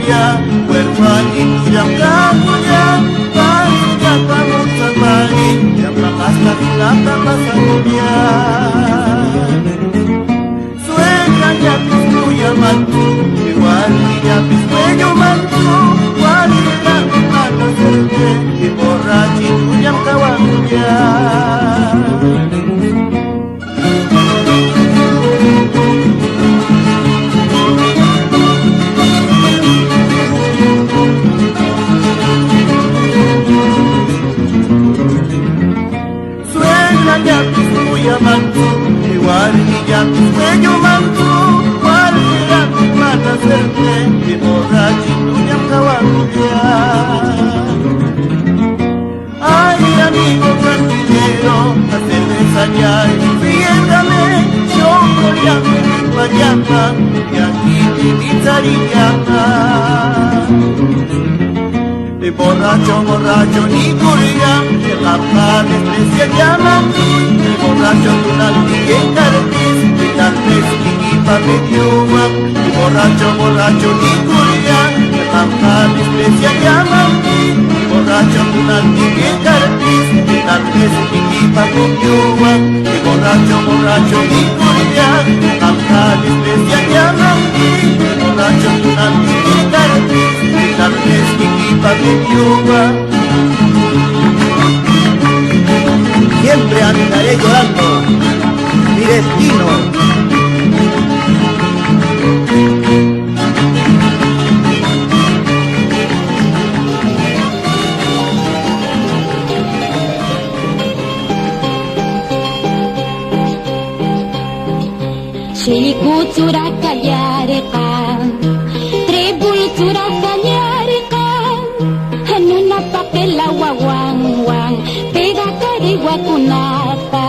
kuya huerfanito yang kakuya pasunya kamu sembari yang makaslah silakan masakunya suekanya kuya mantu iwalinya biskueño mantu walilah mata serge diborrachito yang kawakuya. Mantu, igual y ya sueño mantu, cual será tu mata serte, y borrachito ya caballo. Ay, amigo cantinero, la cerveza ya enfriéndame, yo coreando mi payata, y aquí mi pizarillata. De borracho, borracho, ni curia, que la paz desprecia llama. Borracho tunanti en cartis, y tal vez equipa mediuma. Y borracho ni curia, que la desprecia llama. Y borracho tunanti en cartis, y tal vez equipa mediuma. Y borracho ni curia, que la desprecia llama. Y borracho tunanti en cartis, y tal vez equipa mediuma. Siempre andaré llorando mi destino. Shikutsura kallareka, trebultsura kallareka, hanuna papela wawang wang, pega kunapa,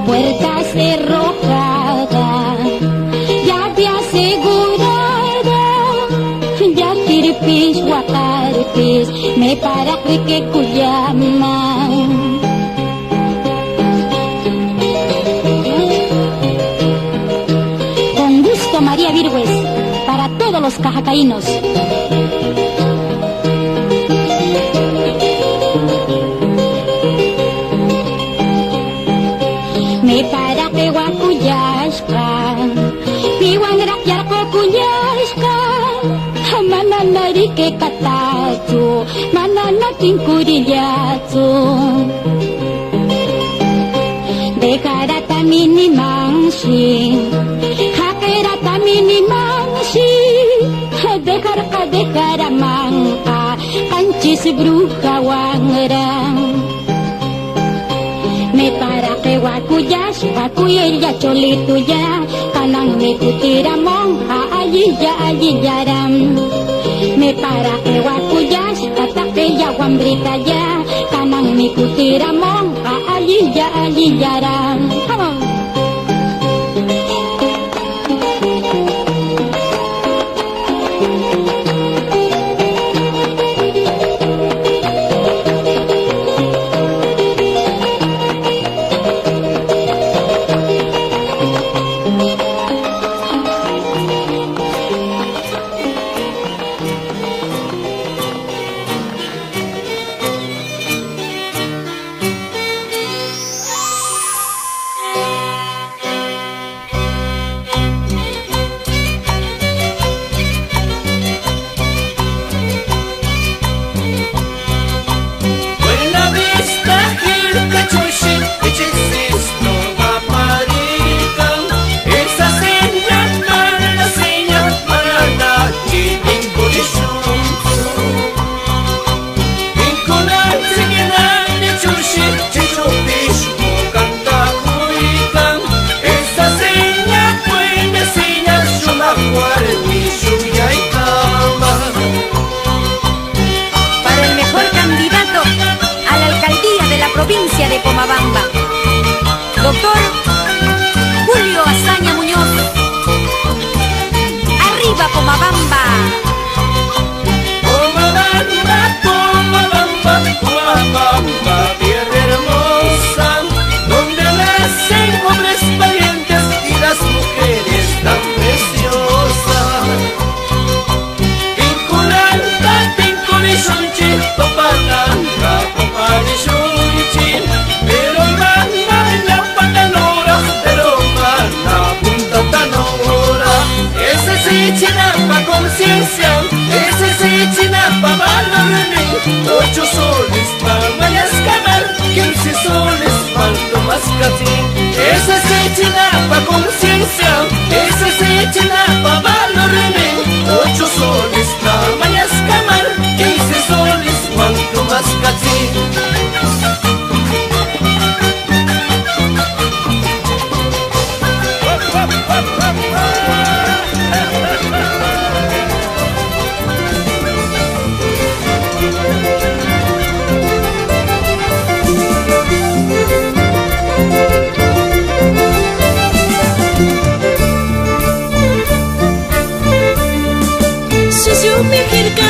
puerta cerrojada, llave asegurada, ya kirpis wakarpis, me para que kuyama. Con gusto María Virgües, para todos los cajacaínos. Me para que guacuyashka, piwan rakyar ko kuyashka, mananari ke katachu, mananating kuriyatsu. Dekarata mini mangshi, hakerata mini mangshi, dekara mangka, kanchis bruja wangrang. Me para que guacuyas, guacuyella cholito ya, kanang me kutira monja, allí ya ram. Me para que guacuyas, katake ya guambrita ya, kanang me kutira monja, allí ya ram. Come on. sechina pabalo rene 8 soles tamayas camar 15 soles cuanto más casi.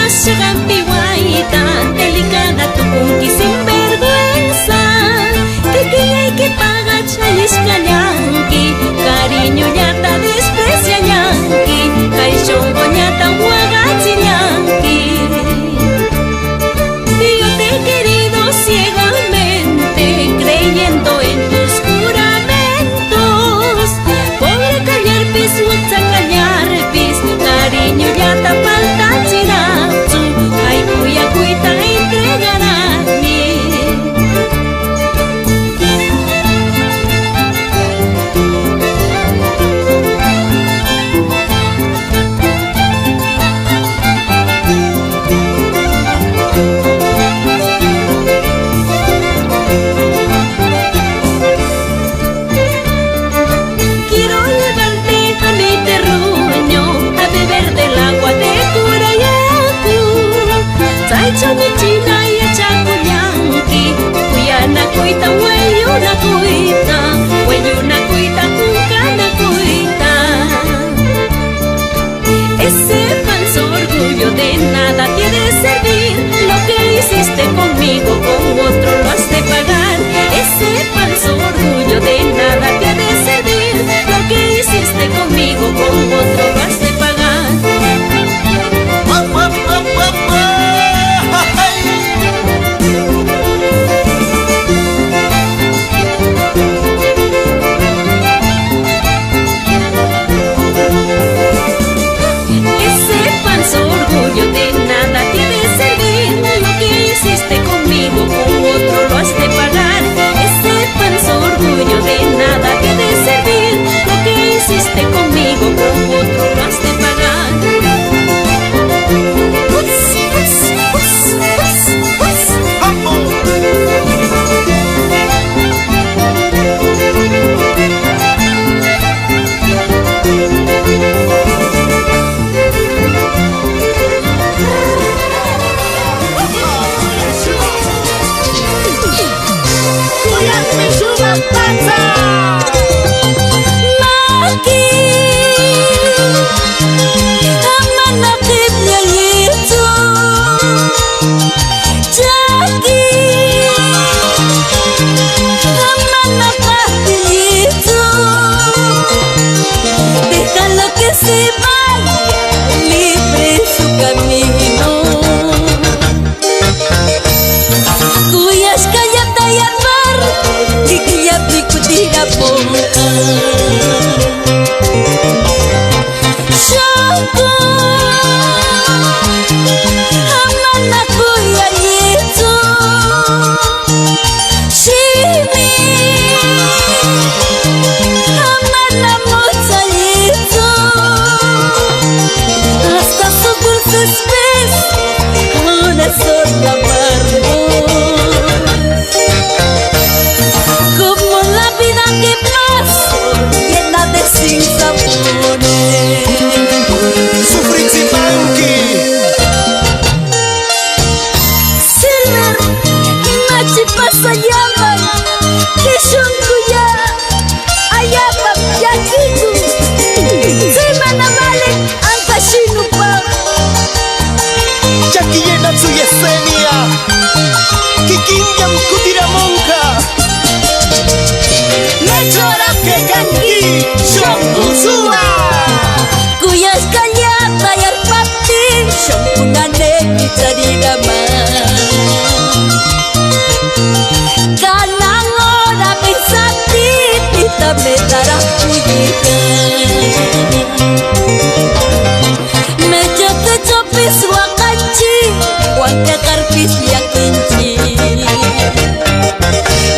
Segan piwaita, delicada tu punki sin vergüenza. Que hay que pagar chayis cañanqui, cariño ñata desprecia ñanqui, caixongo ñata huagachi ñanqui. Yo te he querido ciegamente, creyendo en tus juramentos. Pobre callar pis, mucha callar pis, cariño ñata falta china. Cuita entregar a mí. Quiero llevarte a mi terruño a beber del agua de Curayacu. Chami china y chacuyanqui, cuyana cuita, hueyuna cuita, cucana cuita. Ese falso orgullo de nada te ha de servir, lo que hiciste conmigo con otro lo has de pagar. Ese falso orgullo de nada te ha de servir, lo que hiciste conmigo con otro lo has de pagar.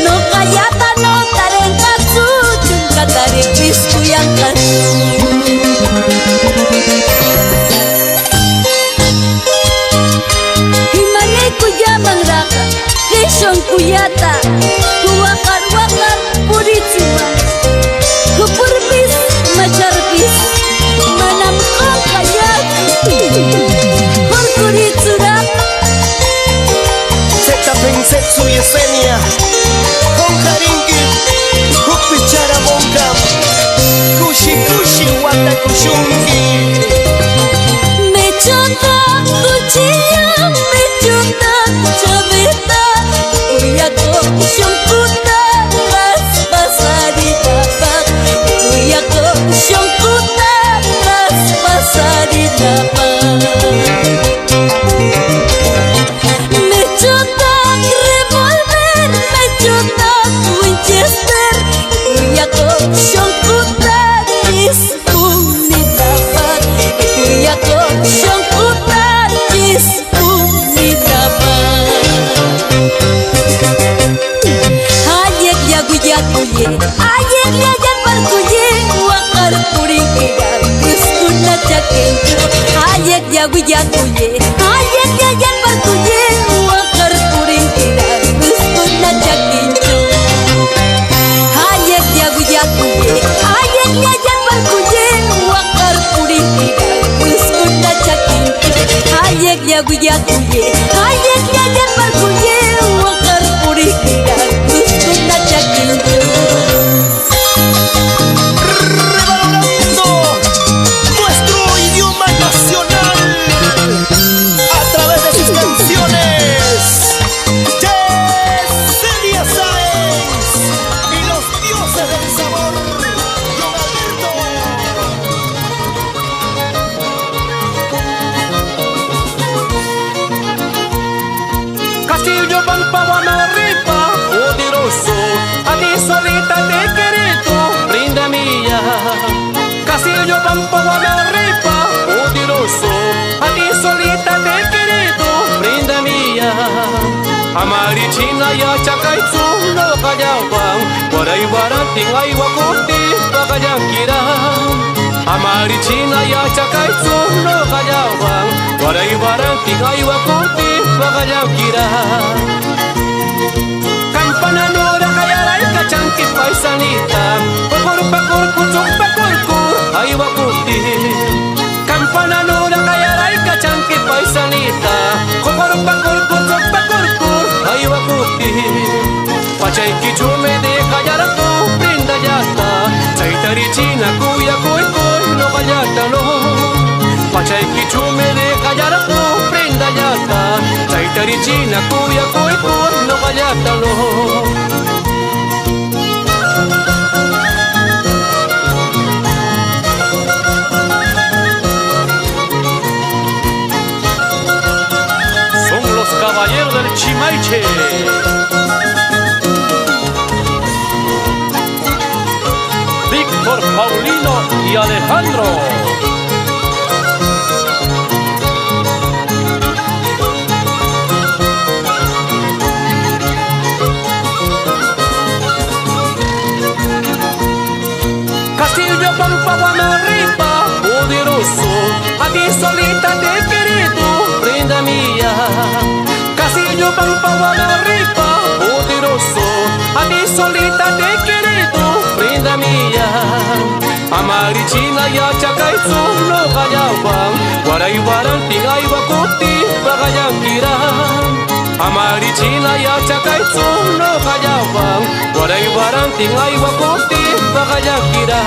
No kayata no tarengatsu, chungkatari pisku yang kasih. Himane kuyamang raka Rishon kuyata Kuwakar-wakar puritsima Kupurbis macarbis Manam kakayat Kurkuritsurak Seta Pensetsu Yesenia Con Karingi Kupichara Monkam Kushi Kushi Wata Kushungi Mechota kuchilla Mechota chaveta Uyako shonkuta Raspasadita bak Uyako shonkuta Raspasadita bak Mechota revolver Mechota Winchester Uyako shonkuta Dispunita bak Uyako shonkuta Dispunita bak Hayek yagu-yaguye Hayek yayan barkuye Wakar puring igar Kuskuna cakenjo Hayek yagu-yaguye Hayek yayan barkuye Wakar puring igar Kuskuna cakenjo Hayek yagu-yaguye Hayek yayan barkuye Wakar puring igar Kuskuna cakenjo Hayek yagu-yaguye Hayek yayan barkuye Wakar puring igar Kuskuna cakenjo Revalorando nuestro idioma nacional a través de sus canciones. Yesenia Sáenz y los dioses del sabor. Don Alberto. Castillo Pampawamaripa, poderoso, a ti solita te he querido, brinda mía. Castillo Pampawamaripa, poderoso, a ti solita te he querido, brinda mía. Amarichina ya chakaitsu no kayawan, waray waranting ay wakuti pakayakira. Amarichina ya chakaitsu no kayawan, waray waranting ay wakuti pakayakira. Campananora kayaray kacangkit paisanita, pakur kucuk pakurkur ay wakuti. Campananora kayaray kacangkit paisanita, pakur kucuk pakurkur ay wakuti. Pachay kichume de kayaraku brinda yata, chaitari china kuya kuikul no kayata no. Pachay kichume de kayaraku brinda yata, chaitari china kuya kuikul no kayata no. Son los caballeros del Chimaiche. Víctor, Paulino y Alejandro. Castillo Pampawamaripa, poderoso, a ti solita te he querido, prenda mía. Castillo Pampawamaripa, poderoso, a ti solita te he querido, prenda mía. Amarichina ya chakaitsu no kayawan, waray waranting ay wakuti pakayakira. Amarichina ya chakaitsu no kayawan, waray waranting ay wakuti pakayakira.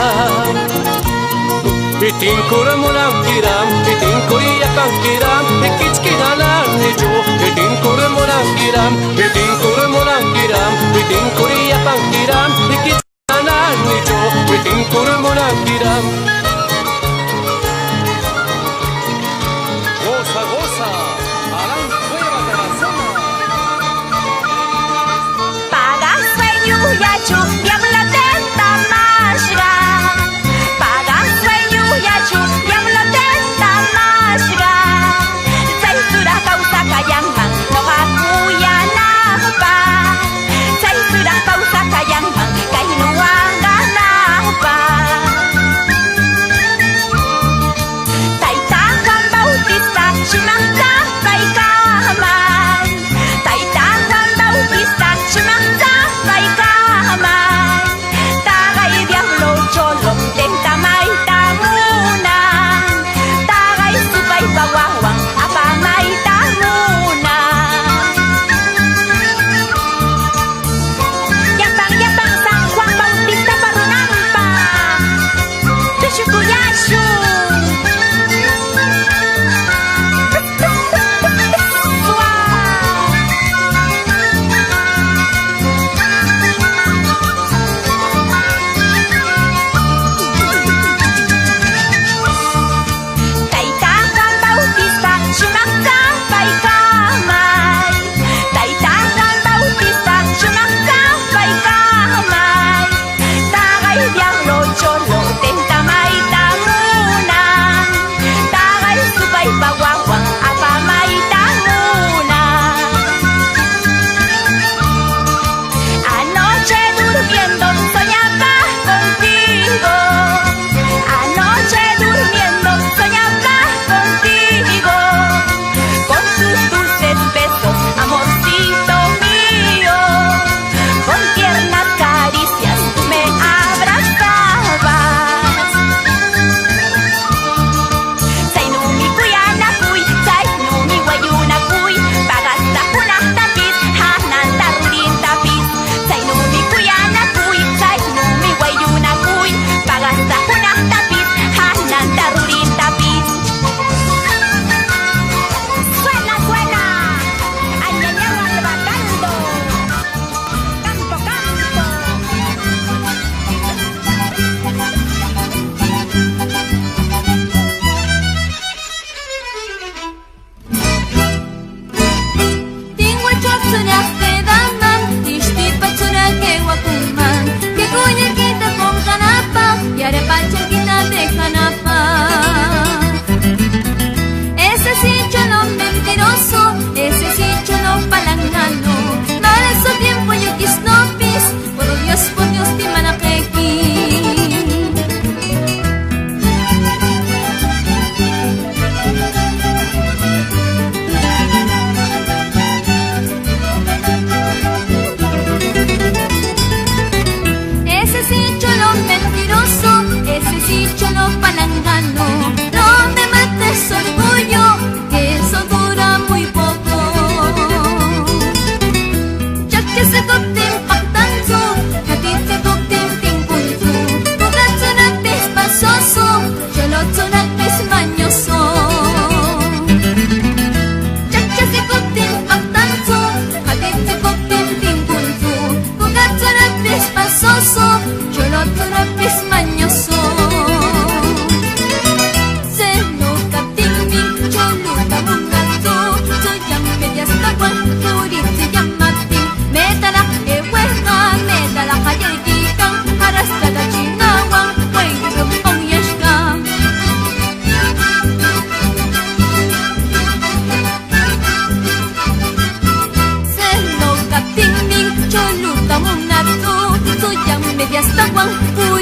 Itinkuran mo lang kiram, itinkuriyakan kiram, ikitskinalan nijo. Itinkuran mo lang kiram, itinkuran mo lang kiram, itinkuriyakan kiram, ikitskinalan nijo. Itinkuran mo lang kiram. Goza, goza, alang fuera de la zona. Paga sueño ya chupiam la tenta mashra. Paga sueño ya chupiam la tenta mashra. Zaisura causa kayangman no hakuya napa. Zaisura causa kayangman kainuanga napa.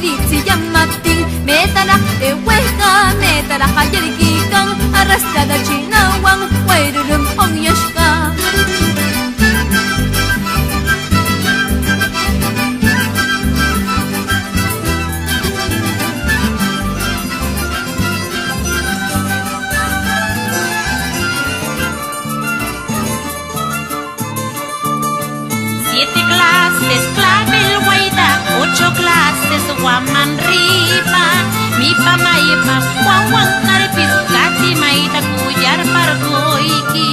uritzi yamatin metara ehueja metara hayerikikan arrastrada chinawan wairurum ongyashka. Siete clases clavel guaida, 8 clases guaman ripa, mi pa maipa, guan naripis, kati maita kuyar pargoiki.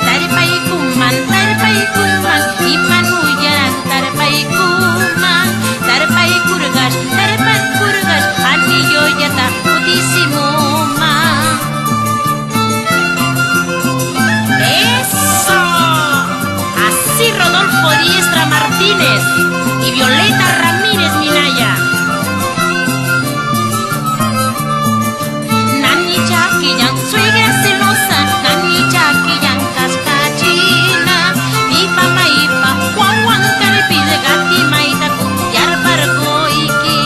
Tarpai kuman, iman uyaran tarpai kurgas, anillo yata, putísimo ma. ¡Eso! Así Rodolfo Diestra Martínez y Violeta Ramírez Minaya. Nani chaquillan, suegra celosa, nani chaquillan, cascachina. Ipa maipa, guan carpide, gati maita, kuyar bargoiki.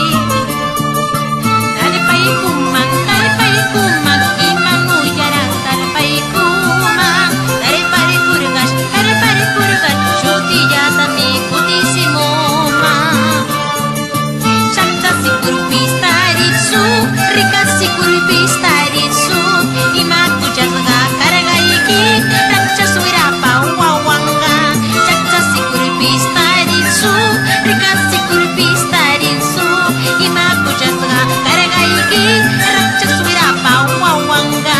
Tarpai kuman, iman uyaran, tarpai kuman. Tarpai kurgas, shutiyata mi putísimo ma. Shakta sikurpis taritsu, rika sikurpis taritsu. Ima kuchasga karagaiki, rakcha suirapa wawanga. Shakta sikurpis taritsu, rika sikurpis taritsu. Ima kuchasga karagaiki, rakcha suirapa wawanga.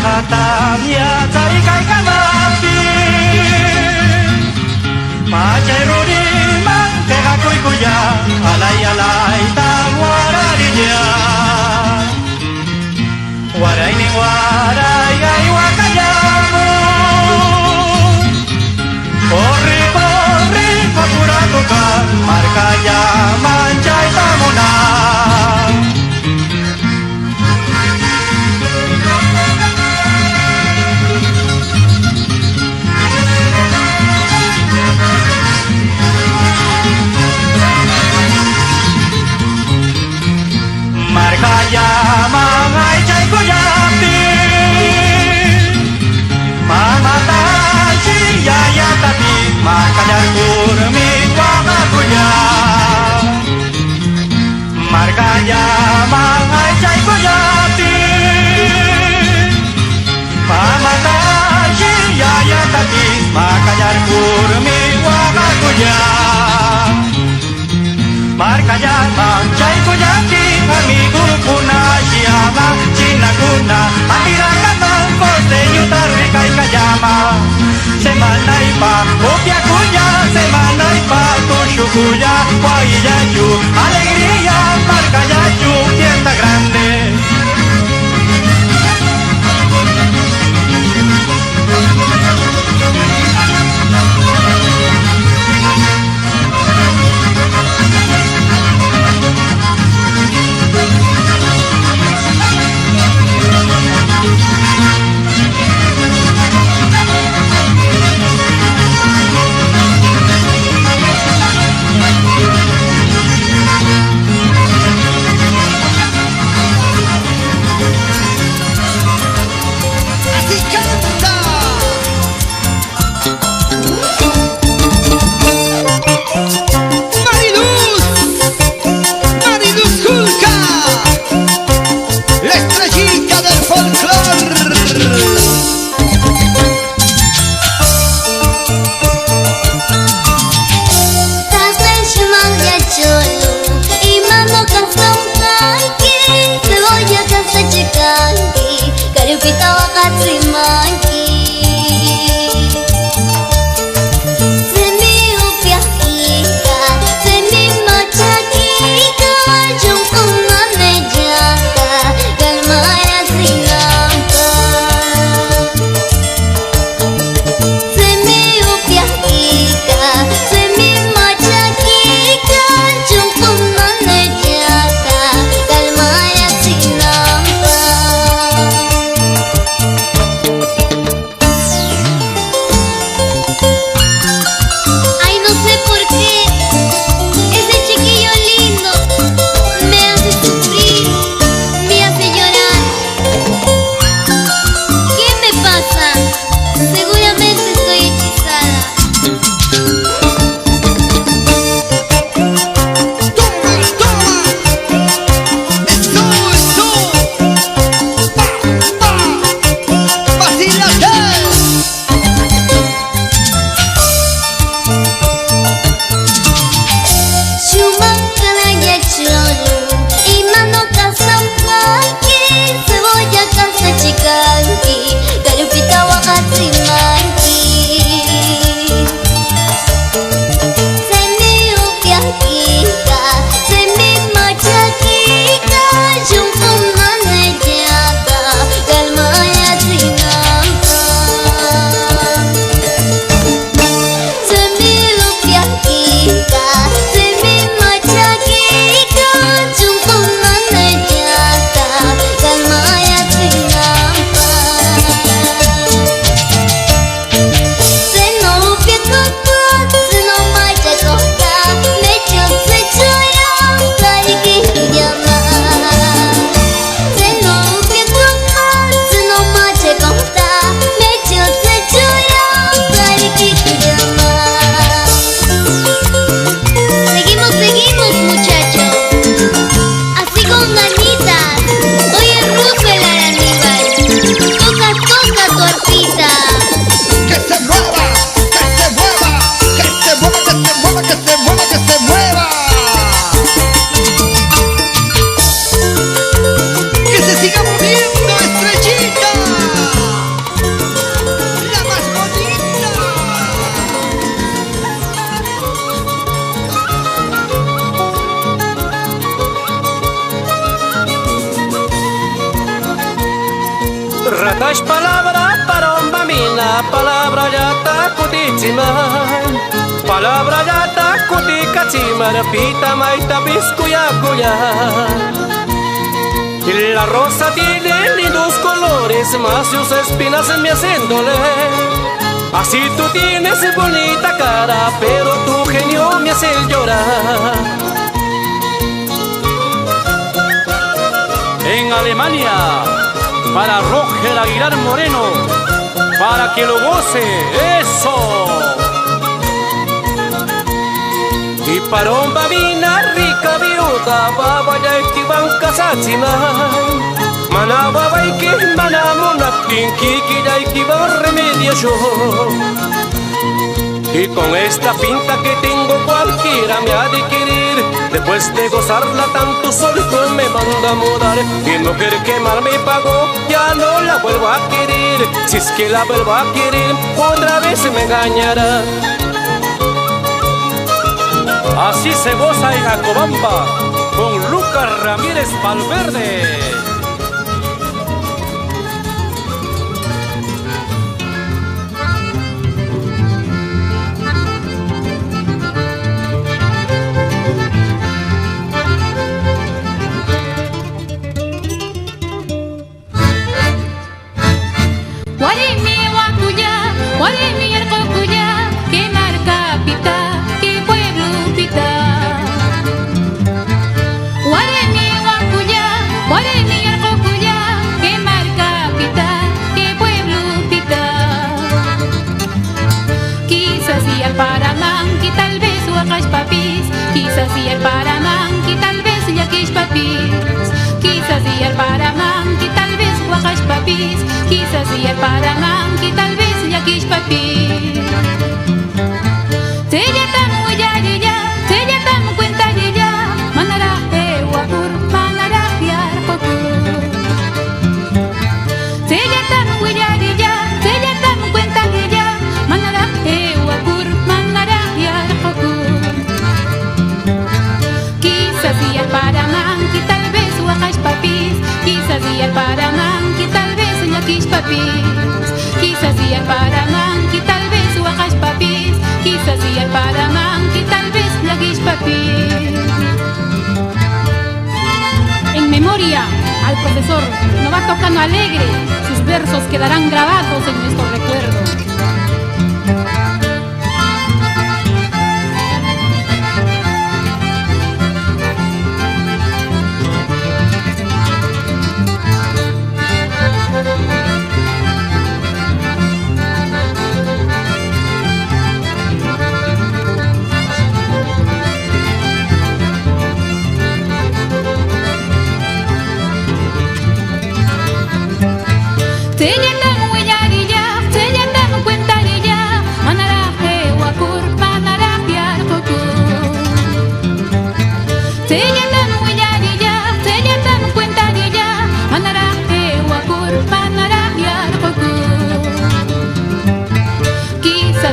Hatamia cai kai kamati Pacai rudi man tega kui kuya alai tawararinya Warai ni warai ai wakayamu Corri papuratukan markaya mancai tamuna Markaya mangai cai kuyati Mamata ya tapi Markaya kurmi wakakuya Markaya mangai cai kuyati Mamata ya tapi Markaya kurmi wakakuya Markaya mangai kuyati Amigo puna siama China kuna Atiraka Koste yutarri kai kayama Semana ipa Opia kuya Semana ipa Tushu kuya Guayayu Alegría Marcayayu Fiesta grande galupita wakatsimanki semi upiakika semi machakika jungkumane jaka galmaya sinamka semi upiakika semi machakika jungkumane jaka galmaya sinamka. Ay, no sé por qué ese chiquillo lindo me hace sufrir, me hace llorar. ¿Qué me pasa? Seguramente estoy hechizada. Shumakalaya cholu, imano kasampaki, cebolla kasachikanki, galupita wakatsimanki. Semi upiakika, semi machakika, jungkumane jaka, galmaya sinamka. Semi upiakika, semi machakika, jungkumane jaka, galmaya sinamka. Seno upiakaka, seno machakaka, mecho sechoya, kariki hiyama. Seno upiakaka, seno machakaka, mecho sechoya, kariki hiyama. Seguimos muchachos, así con ganitas. Oye Roosevelt Aníbal, toca tu arpita. Que se mueva, que se mueva, que se mueva, que se mueva, que se mueva, que se mueva. Que se siga moviendo, estrellita. La más bonita. Ratash palabra paromba mina, palabra yata kutichima, palabra yata kutikachima, repita maita biscuya cuya. Y la rosa tiene lindos colores, más sus espinas me hacen doler. Así tú tienes bonita cara, pero tu genio me hace llorar. En Alemania, para Roger Aguilar Moreno, para que lo goce, eso. Y para un babina rica viuda, baba ya estiban casachiman. Manaba baiki, manamona pinki, que ya estiban remedio yo. Y con esta pinta que tengo cualquiera me ha de querer. Después de gozarla tanto solito me manda a mudar. Y no quiere quemar mi pago, ya no la vuelvo a querer. Si es que la vuelvo a querer, otra vez me engañará. Así se goza en Acobamba con Lucas Ramírez Valverde. Warimi wakuya, warimi yarkokuya, que marca pita, que pueblo pita. Warimi wakuya, warimi yarkokuya, que marca pita, que pueblo pita. Quizás y al Paramanqui tal vez huacash papis, quizás y al Paramanqui tal vez yaquish papis, quizás y al Paramanqui tal vez huacash papis, quizás y al Paramanqui tal vez yaquish papis. Tella tamu ya ya, tella tamu cuenta ya, manara e wapur, manara yar pokur. Tella papis, quizás y el paramanqui, tal vez huacash papis, quizás y el paramanqui, tal vez laguish papis. En memoria al profesor Novato Cano Alegre, sus versos quedarán grabados en nuestros recuerdos.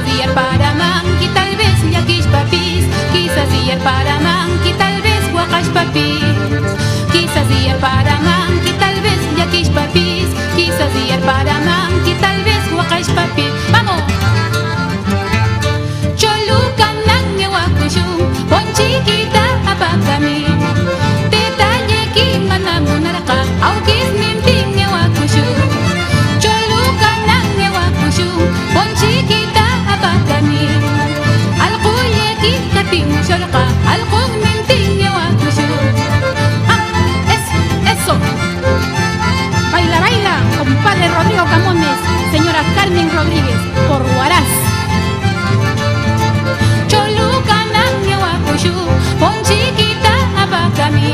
Y el paramanqui, tal vez yaquish papis, quizás y el paramanqui, tal vez huacash papis, quizás y el paramanqui, tal vez yaquish papis, quizás y el paramanqui, tal vez huacash papis. ¡Vamos! Choluca nange wakushun, ponchiquita apakami, detalle que manamunaraka, aukis mintinge wakushun. Choluca nange wakushun, ponchiquita apakami, alquye kikatin sholqa, alqun mintinge wakushun. Eso. Baila, baila, compadre Rodrigo Camones, señora Carmen Rodríguez, por Huaraz. Choluca nange wakushun, ponchiquita apakami,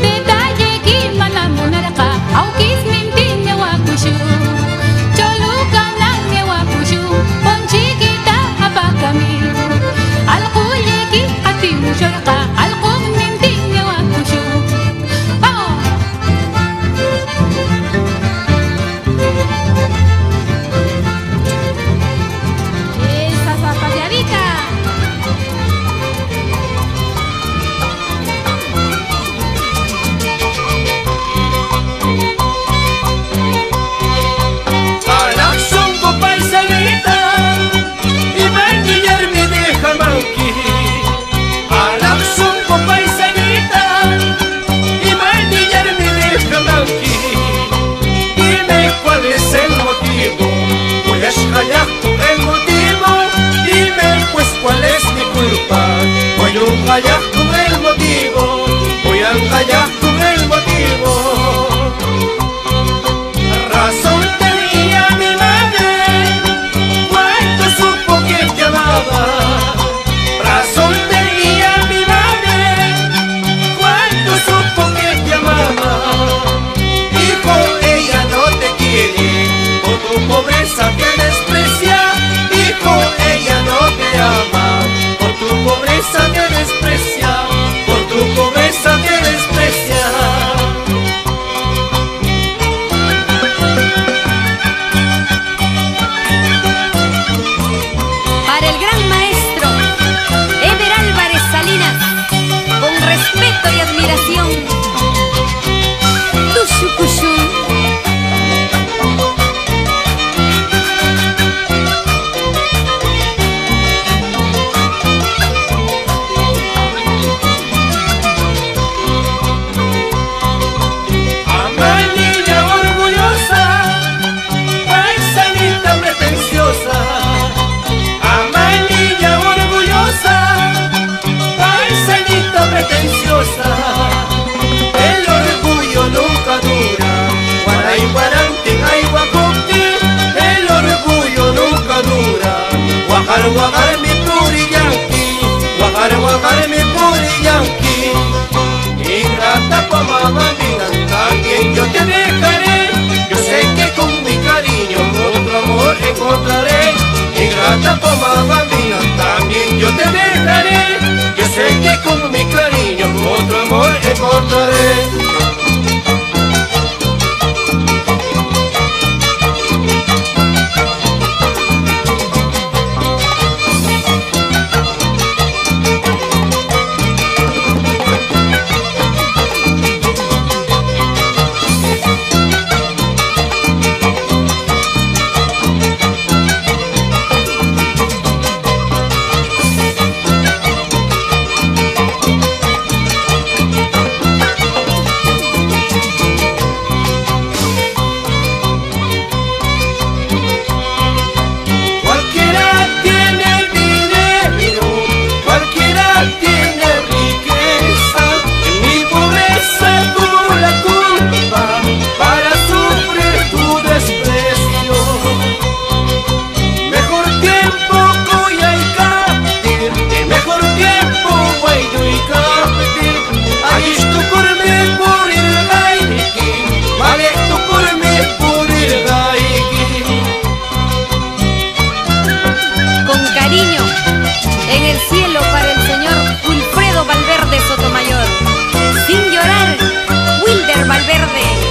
detalle que manamunaraka, aukis mintinge wakushun. Choluca nange wakushun, ponchiquita apakami, alquye kikatin sholqa, alqun mintinge wakushun. ¡Vamos! Esa zapateadita. Alaxongo paisanita, y manillar me deja manqui. Alaxongo paisanita, y manillar me deja manqui. Dime cuál es el motivo, voy a escallar el motivo. Dime pues cuál es mi culpa, voy a callar con el motivo, voy a callar con el motivo. Razón tenía mi madre cuando supo que te amaba. Razón tenía mi madre cuando supo que te amaba. Hijo, ella no te quiere, por tu pobreza te desprecia. Hijo, ella no te ama, por tu pobreza te desprecia, por tu pobreza te desprecia. Para el gran maestro Ever Álvarez Salinas, con respeto y admiración, Tushukushun. Amanilla orgullosa, paisanita pretenciosa. Amanilla orgullosa, paisanita pretenciosa. El orgullo nunca dura, guaray guarante ay guacote. El orgullo nunca dura, guajar guajar mi puri yanqui, guajar guajar mi puri yanqui. Ingrata pa mamá mía, también yo te dejaré. Yo sé que con mi cariño otro amor encontraré. Ingrata pa mamá mía, también yo te dejaré. Yo sé que con mi cariño otro amor encontraré. cariño en el cielo para el señor Wilfredo Valverde Sotomayor. Sin llorar, Wilder Valverde.